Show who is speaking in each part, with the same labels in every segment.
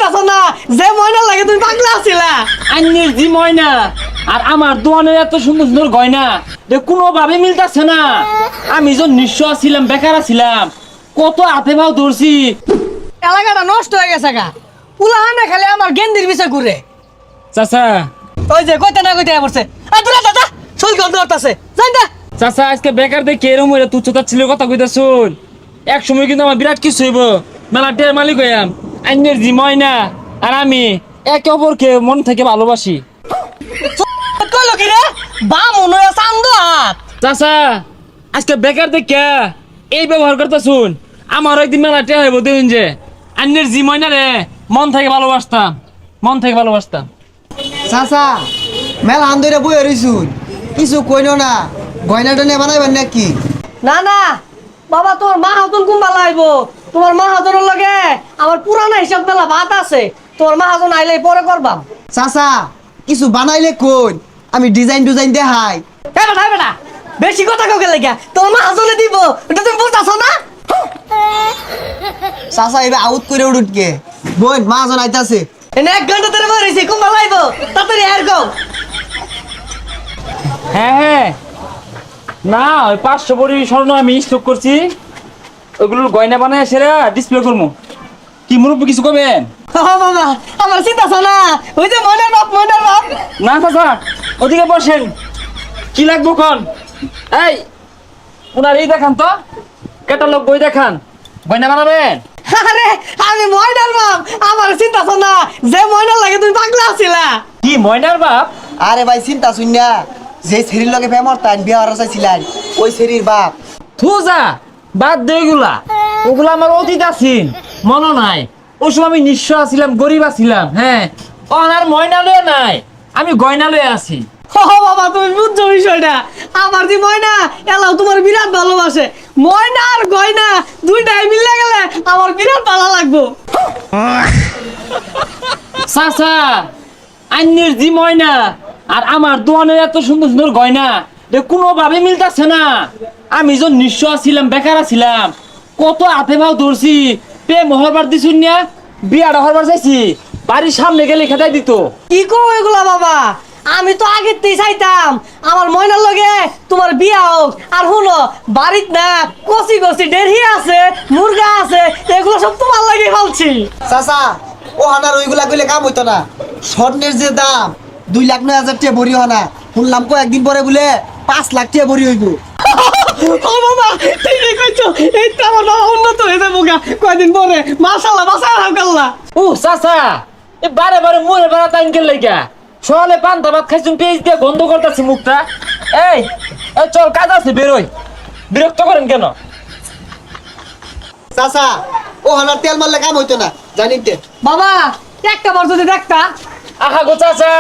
Speaker 1: চিন্তাছ না যে ময়না লাগে তুমি পাগলা আছিলা।
Speaker 2: আন্যের জি ময়না আর আমার দোয়ানের এত সুন্দর সুন্দর গয়না কোনোভাবে মিলতেছে না। আমি যখন নিঃস্ব ছিলাম, বেকার ছিলাম, কত হাতে ভাও ধরছি।
Speaker 1: এলাকাটা নষ্ট হয়ে গেছে গা, উলাহানে খালি আমার গেন্দির পিছে ঘুরে।
Speaker 2: চাচা
Speaker 1: ওই যে কইতে না কইতে পড়ছে, আর দূরে দাদা শরীর গন্ধ করতেছে, জান না।
Speaker 2: চাচা আজকে বেকার দেখে এরম হইলে তুচ্ছতা ছিল কথা কইতা শুন। এক সময় কিন্তু আমার বিরাট কিছু হইব, মেলা টের মালিক হইয়াম। আন্যের জি ময়না আর আমি একে অপরকে মন থেকে ভালোবাসি।
Speaker 1: কইলো কি রে, বা মনে হয় চান্দ হাত।
Speaker 2: চাচা আজকে বেকার দেখে এই ব্যবহার করতে শুন, আমার একদিন মেলা টের হইব দেখুন যে আন্যের জি ময়না রে মন থেকে ভালোবাসতাম, মন থেকে ভালোবাসতাম।
Speaker 3: চাচা মেলা আন্দরে বই রইছুন, কিছু কইনো না, গয়নাটা নিয়ে বানাইবেন নাকি?
Speaker 1: না না বাবা, তোমার মা হাতুন কুম্বা লাইবো। তোমার মা হাতুনের লগে আমার পুরানা হিসাব মেলা ভাত আছে, তোমার মা হাতুন আইলে পরে করবাম।
Speaker 3: চাচা কিছু বানাইলে কই, আমি ডিজাইন দেখাই।
Speaker 1: এ বেটা এ বেটা, বেশি কথা কাউকে লেগে তোমার মা হাতুনে দিব, এটা তুমি বুঝতেছ না?
Speaker 3: চাচা এবার আউট করে উঠুটকে বোন মা জন আইতাছে।
Speaker 1: এনে 1 ঘন্টা ধরে বইরেছি, কুম্বা লাইবো তাড়াতাড়ি আর গো।
Speaker 2: হ্যাঁ হ্যাঁ, না ওই 500 ভরি স্বর্ণ আমি স্টক করছি, ওগুলোর গয়না বানায় সেরা ডিসপ্লে করবো। কি মুরব্বী কিছু করবেন?
Speaker 1: বাবা আমার চিন্তা না, ওই যে ময়নার বাপ ময়নার বাপ।
Speaker 2: না চাচা ওদিকে বসেন, কি লাগবো কোন? এই ওনার এই দেখান তো, ক্যাটালগ বই দেখান, গয়না বানাবেন।
Speaker 1: আরে আমি ময়নার বাপ, আমার চিন্তা না যে ময়নার লাগে তুমি পাগলা আছিলা।
Speaker 2: কি ময়নার বাপ?
Speaker 3: আরে ভাই চিন্তা শুন না, যে সেরির লগে ফেমর তাই বিয়া হারা চাইছিলেন ওই সেরির বাপ।
Speaker 2: থুজা বাদ দে ওগুলা, ওগুলা আমার অতীত আছিন, মনে নাই। ওই সময় আমি নিঃস্ব আছিলাম, গরিব আছিলাম। হ্যাঁ আর ময়না লয়ে নাই, আমি গয়না লয়ে আছি।
Speaker 1: ও বাবা তুমি বুঝছো বিষয়টা, আমার যে ময়না এলাও তোমার বিরাট ভালোবাসে। ময়না আর গয়না দুইটাই মিলে গেলে আমার বিরাট ভালো লাগবো।
Speaker 2: চাচা আন্যের জি ময়না আর আমার দোয়ানের এত সুন্দর সুন্দর গয়না কোনোভাবে মিলতেছে না। আমি যখন নিঃস্ব ছিলাম, বেকার ছিলাম, কত হাতে ভাও ধরছি। প্রেম হরবার দিছুন না, বিয়াটা হরবার চাইছি, বাড়ির সামনে গেলে খেতাই দিত।
Speaker 1: কি কো এগুলা বাবা, আমি তো আগেতেই চাইতাম আমার ময়নার লগে তোমার বিয়া হোক। আর শুনো বাড়িত না কচি কচি ডেরি আছে, মুরগা আছে, এগুলো সব তোমার লাগে ফেলছি।
Speaker 3: চাচা ও হানার ওইগুলা কইলে কাম হইতো না। স্বর্ণের যে দাম 2,09,000 টাকা ভরি হনা, শুনলাম কো একদিন পরে বলে 5 লাখ টাকা ভরি হইব।
Speaker 1: ও বাবা ঠিকই কইছো, এই তো আমার বাবা উন্নত হয়ে যাবো গা কয়দিন পরে। মাশাআল্লাহ মাশাআল্লাহ।
Speaker 2: ও চাচা এ বারে বারে মুড়ে বেড়া টাইম কে লেগা সকালে পান্তা ভাত খাইছুন, পেঁয়াজ দিয়ে গন্ধ করতেছি মুখটা। এই এই চল কাজ আছে, বেরোই, বিরক্ত করেন কেন?
Speaker 3: চাচা ও হানার তেল মারলে কাম হইতো না জানিতে।
Speaker 1: বাবা একটা বার যদি দেখতা।
Speaker 2: আহা গো চাচা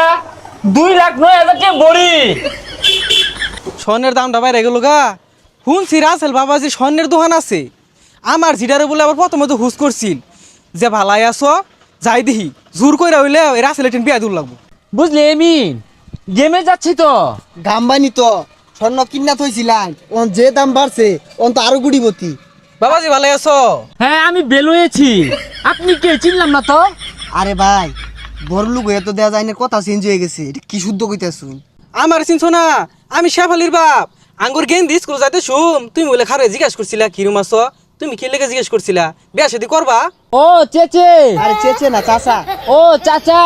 Speaker 2: 2,09,000 টাকা বড়ি।
Speaker 4: স্বর্ণের দামটা বাইরে গেল গা। শুনছি রাসেল বাবা যে স্বর্ণের দোকান আছে, আমার জিডারে বলে আবার প্রথমে তো হুস করছিল যে ভালাই আছো যাই দেখি, জোর কইরা হইলে ওই রাসেল এটিন বিয়া দূর লাগবো।
Speaker 2: বুঝলি এমিন, গেমে যাচ্ছি তো।
Speaker 3: গাম্বানি তো স্বর্ণ কিনা থইছিলেন, ওন যে দাম বাড়ছে ওন তো আরো গুড়িবতী।
Speaker 4: বাবাজি ভালাই আছো?
Speaker 2: হ্যাঁ আমি বেলুয়েছি, আপনি কে চিনলাম না তো।
Speaker 3: আরে ভাই বড় লোক হয়ে তো দেয়া যায় না, কথা চেঞ্জ হয়ে গেছে, এটা কি শুদ্ধ কইতাছুন?
Speaker 4: আমার চিনছো না, আমি শেফালির বাপ। আঙ্গুর গেন্দি স্কুল যাইতে শুম, তুমি বলে খারে জিজ্ঞেস করছিলা কিরম আছো, তুমি কি লেগে জিজ্ঞেস করছিলা বিয়া শাদী করবা?
Speaker 2: ও চেচে,
Speaker 3: আরে চেচে না চাচা।
Speaker 2: ও চাচা,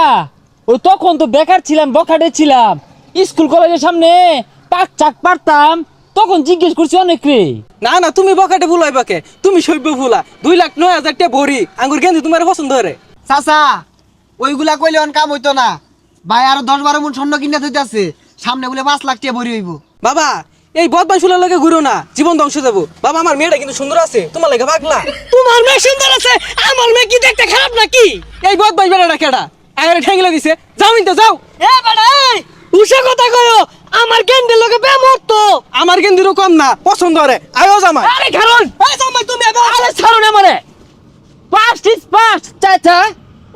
Speaker 2: ও তখন তো বেকার ছিলাম, বখাটে ছিলাম, স্কুল কলেজের সামনে পাক চাক পারতাম, তখন জিজ্ঞেস করছি অনেক রে।
Speaker 4: না না তুমি বকাটে ভুলাই বাকে, তুমি সভ্য ভুলা। 2,09,000 টাকা ভরি আঙ্গুর গেন্দি তোমার পছন্দ হরে।
Speaker 3: চাচা ওইগুলা কইলে অন কাম হইতো না ভাই, আরো 10-12 মণ স্বর্ণ কিনা থইতাছে, সামনে বলে 5 লাখ টাকা ভরি হইব।
Speaker 4: বাবা এই বদমাই ফুলের লাগে ঘুরো না, জীবন ধ্বংস যাবো। বাবা আমার মেয়েটা কিন্তু সুন্দর আছে, তোমার লাগে পাগলা।
Speaker 1: তোমার মেয়ে সুন্দর আছে, আমার মেয়ে কি দেখতে খারাপ নাকি?
Speaker 4: এই বদমাই বেড়াটা কেডা এগারে ঠেঙ্গলে দিছে, যাও নিতে যাও।
Speaker 1: এ বেটা এই উষা কথা কয়ো, আমার গেন্দের লগে বেমর তো।
Speaker 4: আমার গেন্দিরও কম না, পছন্দ হরে আয়ো জামাই।
Speaker 1: আরে কারণ এই জামাই তুমি এবার
Speaker 2: আরে ছাড়ুন আমারে, পাস্ট ইজ পাস্ট চাচা,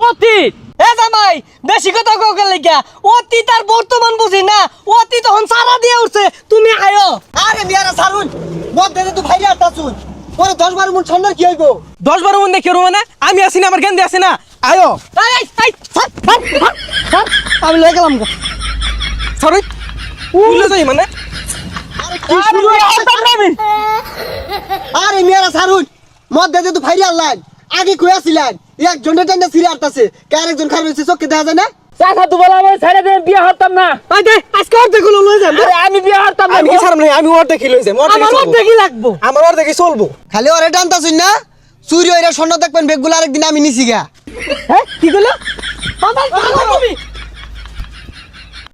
Speaker 2: অতীত।
Speaker 1: এ জামাই বেশি কথা কাউকে লেগা, অতীত আর বর্তমান বুঝি না, অতীত তখন সারা দিয়ে উঠছে, তুমি আয়ো।
Speaker 3: আরে মিয়ারা সারুন মদ দে তো ভাইরে আতাছুন, পরে 10-12 মণ স্বর্ণ কি হইব?
Speaker 4: 10-12 মন দেখি মানে আমি আছি না, আমার গেন্দি আছে না, আয়ো
Speaker 1: আমি লয়ে গেলাম গো।
Speaker 4: সরি উলে যাই মানে
Speaker 3: কি শুরু আরে মেয়েরা সারুন মদ দে তো ফাইরি আল্লাহ আগে কই আসিলেন একজনের টাইনা সিরে আরতাছে কার একজন খারাপ হইছে চোখে দেখা যায় না
Speaker 2: চাচা তো বলা আমার ছেড়ে দেন বিয়ে হতাম না।
Speaker 1: আই দে আজকে অর্ধেক গুলো লয়ে যান।
Speaker 2: আরে আমি বিয়ে হতাম না।
Speaker 4: আমি কি ছাড়ম নাই আমি ওর দেখি লই যাই
Speaker 1: আমার অর্ধেকই লাগবো।
Speaker 4: আমার ওর দেখি চলবো
Speaker 3: খালি ওরে টানতাছুন না চুরি হইরা স্বর্ণ দেখবেন বেগগুলো আরেকদিন আমি নিছি গা
Speaker 1: হ্যাঁ কি কইলো? বাবা তুমি